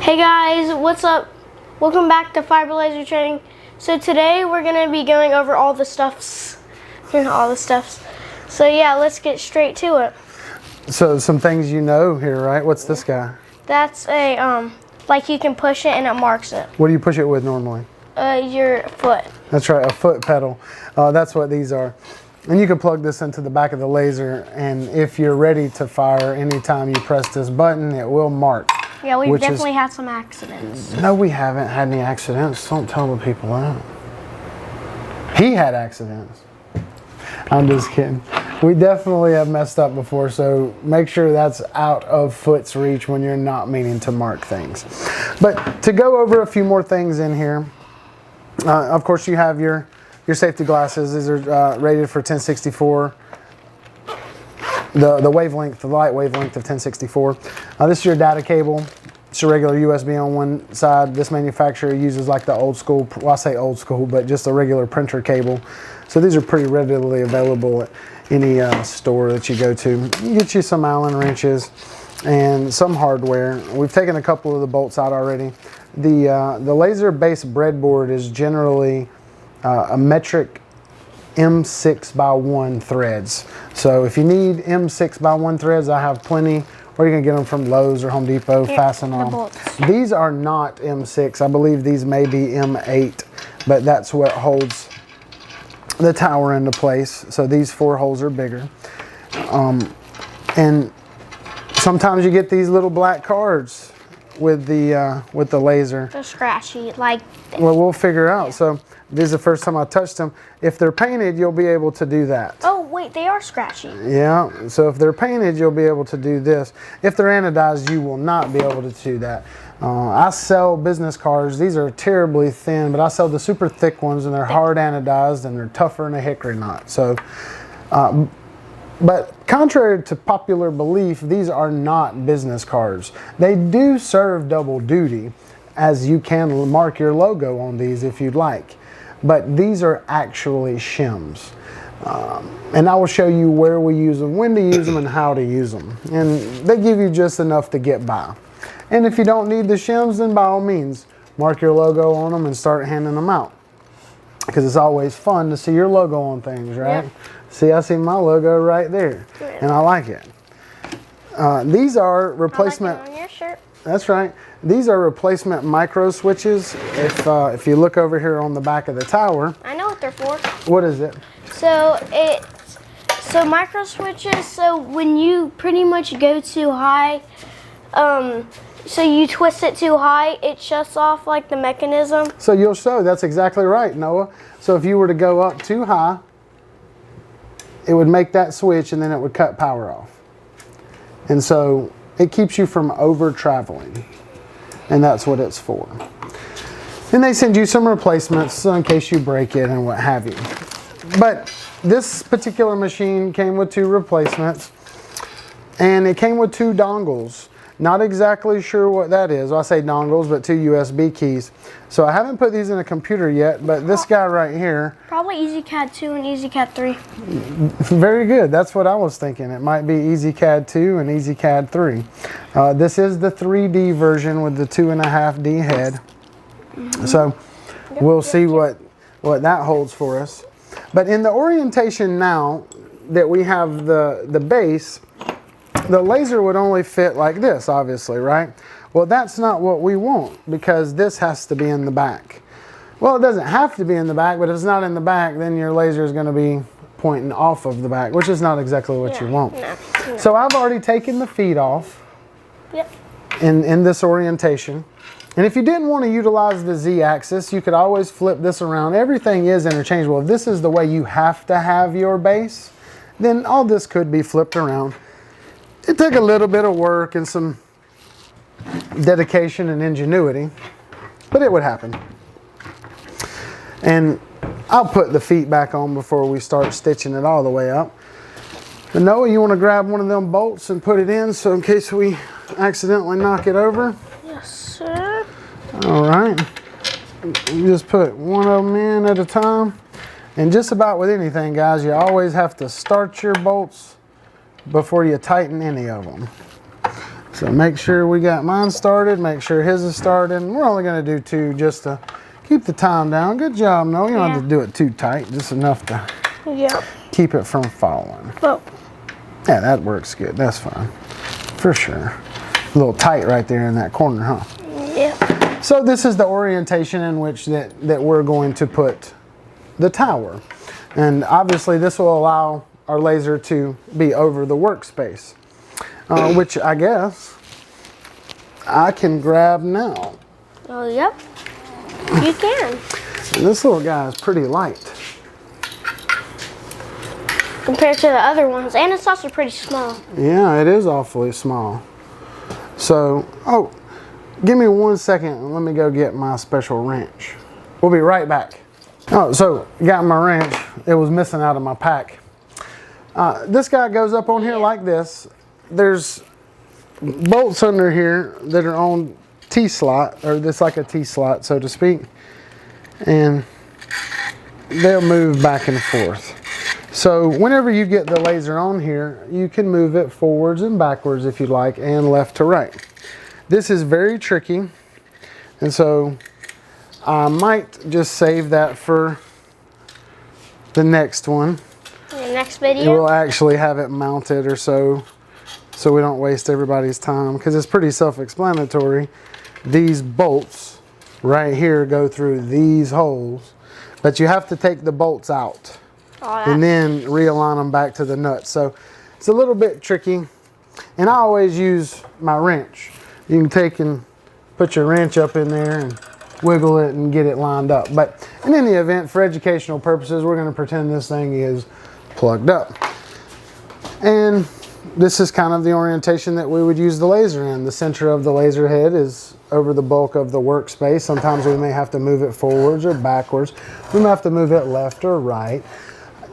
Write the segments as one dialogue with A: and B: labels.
A: Hey guys, what's up? Welcome back to FiberLaserTraining. So today we're gonna be going over all the stuffs. So yeah, let's get straight to it.
B: So some things you know here, right? What's this guy?
A: That's a like you can push it and it marks it.
B: What do you push it with normally?
A: Your foot.
B: That's right, a foot pedal. That's what these are. And you can plug this into the back of the laser, and if you're ready to fire, anytime you press this button, it will mark.
A: Yeah, we've definitely had some accidents.
B: No, we haven't had any accidents. Don't tell the people that. He had accidents. I'm just kidding. We definitely have messed up before, so make sure that's out of foot's reach when you're not meaning to mark things. But to go over a few more things in here, of course you have your safety glasses. These are rated for 1064. The wavelength, the light wavelength of 1064. This is your data cable. It's a regular USB on one side. This manufacturer uses like the old school, well, I say old school, but just a regular printer cable. So these are pretty readily available at any store that you go to. You get you some Allen wrenches and some hardware. We've taken a couple of the bolts out already. The laser-based breadboard is generally a metric M6x1 threads. So if you need M6x1 threads, I have plenty, or you can get them from Lowe's or Home Depot, fasten on. These are not M6. I believe these may be M8, but that's what holds the tower into place. So these 4 holes are bigger. And sometimes you get these little black cards with the laser.
A: They're scratchy, like.
B: Well, we'll figure out. So this is the first time I touched them. If they're painted, you'll be able to do that.
A: Oh wait, they are scratchy.
B: Yeah, so if they're painted, you'll be able to do this. If they're anodized, you will not be able to do that. I sell business cards. These are terribly thin, but I sell the super thick ones, and they're hard anodized, and they're tougher than a hickory knot. So, but contrary to popular belief, these are not business cards. They do serve double duty, as you can mark your logo on these if you'd like. But these are actually shims. And I will show you where we use them, when to use them, and how to use them. And they give you just enough to get by. And if you don't need the shims, then by all means, mark your logo on them and start handing them out. Because it's always fun to see your logo on things, right?
A: Yep.
B: See, I see my logo right there, and I like it. These are replacement.
A: I like it on your shirt. That's
B: right. These are replacement micro switches. If you look over here on the back of the tower.
A: I know what they're for.
B: What is it?
A: So micro switches. So when you pretty much go too high, so you twist it too high, it shuts off like the mechanism.
B: So you'll show. That's exactly right, Noah. So if you were to go up too high, it would make that switch, and then it would cut power off. And so it keeps you from over traveling, and that's what it's for. And they send you some replacements in case you break it and what have you. But this particular machine came with 2 replacements, and it came with 2 dongles. Not exactly sure what that is. Well, I say dongles, but 2 USB keys. So I haven't put these in a computer yet, but this guy right here.
A: Probably EasyCAD 2 and EasyCAD 3.
B: Very good. That's what I was thinking. It might be EasyCAD 2 and EasyCAD 3. This is the 3D version with the 2.5D head. So we'll see what that holds for us. But in the orientation now that we have the base, the laser would only fit like this, obviously, right? Well, that's not what we want, because this has to be in the back. Well, it doesn't have to be in the back, but if it's not in the back, then your laser is going to be pointing off of the back, which is not exactly what you want. No. So I've already taken the feet off.
A: Yep.
B: In this orientation. And if you didn't want to utilize the Z-axis, you could always flip this around. Everything is interchangeable. If this is the way you have to have your base, then all this could be flipped around. It took a little bit of work and some dedication and ingenuity, but it would happen. And I'll put the feet back on before we start stitching it all the way up. But Noah, you want to grab one of them bolts and put it in, so in case we accidentally knock it over?
A: Yes, sir.
B: All right. You just put one of them in at a time. And just about with anything, guys, you always have to start your bolts before you tighten any of them. So make sure we got mine started, make sure his is started. We're only gonna do 2 just to keep the time down. Good job, Noah. You don't have to do it too tight, just enough to keep it from falling.
A: Oh.
B: Yeah, that works good. That's fine, for sure. A little tight right there in that corner, huh?
A: Yeah.
B: So this is the orientation in which that we're going to put the tower. And obviously this will allow our laser to be over the workspace, which I guess I can grab now.
A: Oh, yep. You can.
B: And this little guy is pretty light.
A: Compared to the other ones. And it's also pretty small.
B: Yeah, it is awfully small. So, oh, give me 1 second and let me go get my special wrench. We'll be right back. Oh, so got my wrench. It was missing out of my pack. This guy goes up on here like this. There's bolts under here that are on T-slot, or this like a T-slot, so to speak. And they'll move back and forth. So whenever you get the laser on here, you can move it forwards and backwards if you like, and left to right. This is very tricky, and so I might just save that for the next one.
A: The next video?
B: We'll actually have it mounted or so we don't waste everybody's time, because it's pretty self-explanatory. These bolts right here go through these holes, but you have to take the bolts out and then realign them back to the nuts. So it's a little bit tricky, and I always use my wrench. You can take and put your wrench up in there and wiggle it and get it lined up. But in any event, for educational purposes, we're going to pretend this thing is plugged up. And this is kind of the orientation that we would use the laser in. The center of the laser head is over the bulk of the workspace. Sometimes we may have to move it forwards or backwards. We may have to move it left or right.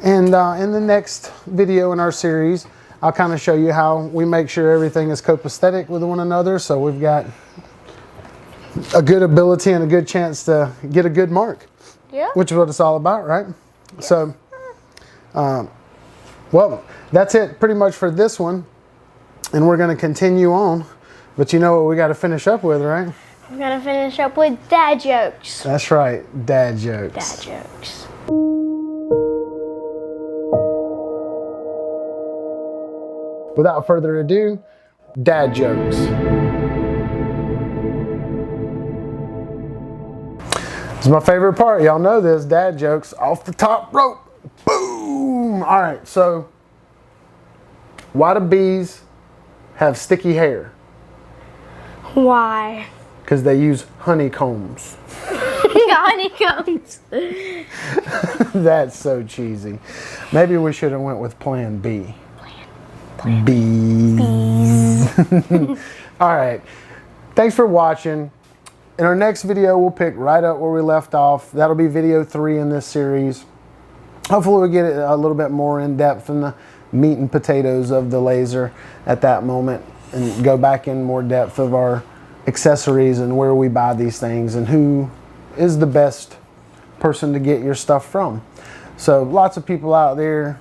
B: And in the next video in our series, I'll kind of show you how we make sure everything is copacetic with one another, so we've got a good ability and a good chance to get a good mark.
A: Yeah.
B: Which is what it's all about, right? Yeah. So, well, that's it pretty much for this one. And we're going to continue on. But you know what we got to finish up with, right?
A: We're going to finish up with dad jokes.
B: That's right, dad jokes.
A: Dad jokes.
B: Without further ado, dad jokes. This is my favorite part. Y'all know this, dad jokes off the top rope. Boom! All right, so why do bees have sticky hair?
A: Why?
B: Because they use honeycombs.
A: Honeycombs.
B: That's so cheesy. Maybe we should have went with plan B. Bees. All right. Thanks for watching. In our next video, we'll pick right up where we left off. That'll be video 3 in this series. Hopefully we'll get it a little bit more in depth in the meat and potatoes of the laser at that moment, and go back in more depth of our accessories and where we buy these things and who is the best person to get your stuff from. So lots of people out there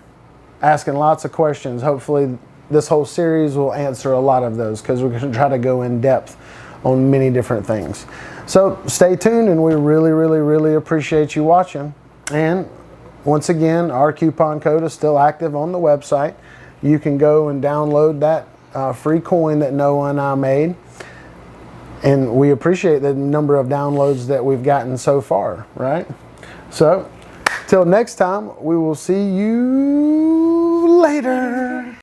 B: asking lots of questions. Hopefully this whole series will answer a lot of those, because we're going to try to go in depth on many different things. So stay tuned, and we really appreciate you watching. And once again, our coupon code is still active on the website. You can go and download that free coin that Noah and I made. And we appreciate the number of downloads that we've gotten so far, right? So till next time, we will see you later.